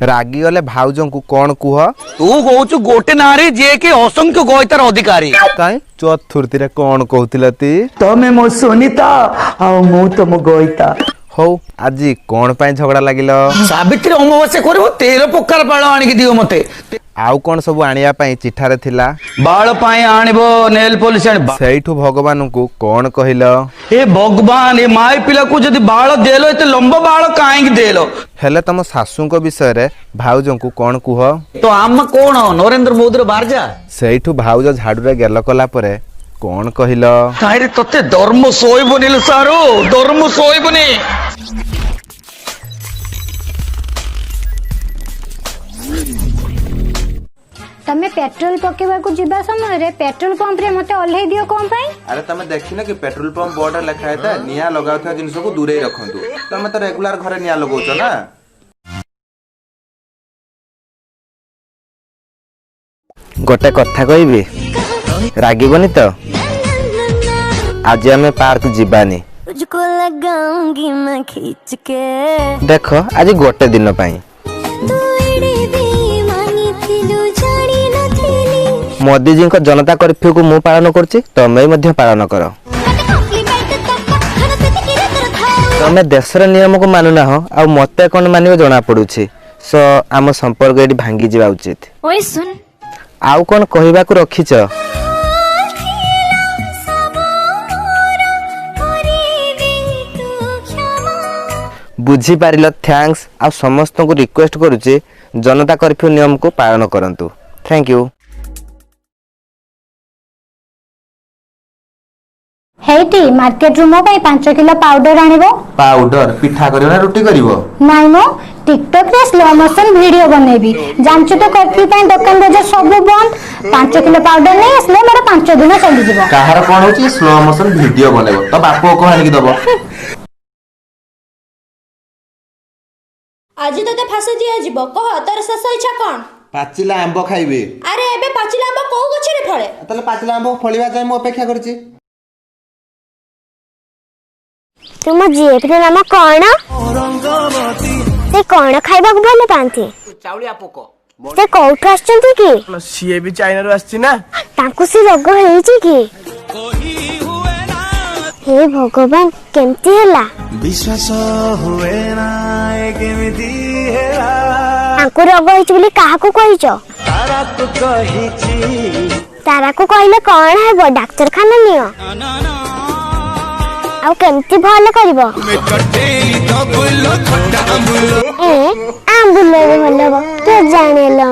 रागी गले भाउजं को कौन कुह तू कहू गोटे नारी जे के असंख्य गयतार अधिकारी काई चतुर्थी रे कौन कहतिलती तमे मो सुनीता आ मु तुम गयता हौ आज कौन पाई झगड़ा लागिल सावित्री अमावास्या करबो 13 प्रकार बाल आनिक दियो मते आउ कौन सब आनिया पाई चिठारे थिला बाल पाई आनिबो नेल पॉलिश आनिबो सेठू भगवान को कौन कहिल ए भगवान ए माई पिला को जदी बाल देलो एते लंबा बाल काहे देलो हेले तम सासू को विषय रे भाउजं को कौन कुह तो आम कोन नरेंद्र मोदी बारजा सेठू भाउज झाड़ू रे गेल कला परे कौन कहिल काहे तते धर्म सोइबनी सारो धर्म सोइबनी तमे पेट्रोल पकेवा को जिबा समय रे पेट्रोल पंप रे मते ओल्हे दियो कोन पई अरे तमे देखिन कि पेट्रोल पंप बोर्ड लिखा है निया लगाउथा जिनिस को दूरे रखंतु तमे तो रेगुलर घरे निया लगाउछ ना गोटे कथा कहबी रागिबनी तो आज हमें पार्क जीवानी तुझको लगाऊंगी मैं खींच के देखो आज गोटे दिन पाई मोदी जी को जनता कर्फ्यू को मु पालन करछि तमे मध्य पालन कर तमे देशर नियम को मानु ना हो आ मते कोन मानियो जणा पडुछि सो आम संपर्क एडी भांगी जिबा उचित ओए सुन आउ कोन कहिबा को रखिछ बुझी पारिल थैंक्स आ समस्त को रिक्वेस्ट करूछि जनता कर्फ्यू नियम को पालन करंतु थैंक यू हेटी मार्केट रू मो 5 किलो पाउडर आनिबो पाउडर पिठा करियो ना रोटी करिवो नाइ मो टिकटॉक रे स्लो मोशन वीडियो बनेबी जानछु तो कर्फ्यू पई दुकान बाजार सब बंद 5 किलो पाउडर नै असले मोर 5 दिन चली जिवो काहर कोन होची स्लो मोशन वीडियो बनेबो तो बापो को हानि दबो आज तते फांसी दिया जिवो कह तोर शेष इच्छा कोन पाचिला आंबो खाइबे अरे एबे पाचिला आंबो को गछरे फळे तले पाचिला आंबो फळिवा जाय मो अपेक्षा करछि तुम जीएफ रे नाम कोन से कोन खाइबा को भले पांती चाउलिया पोको से कोठ आछंती की सीए भी चाइना रो आछि ना तांकु से रोग हेछि की हे भगवान केमती हैला विश्वास हुए ना केमिति हैला तांकु रोग हेछि बोली काहा को कहिचो तारा को कहिछि तारा को कहले कोन हेबो डॉक्टर खाना नियो आउ केमती भल करबो आंबुलो रे भल के जाने लो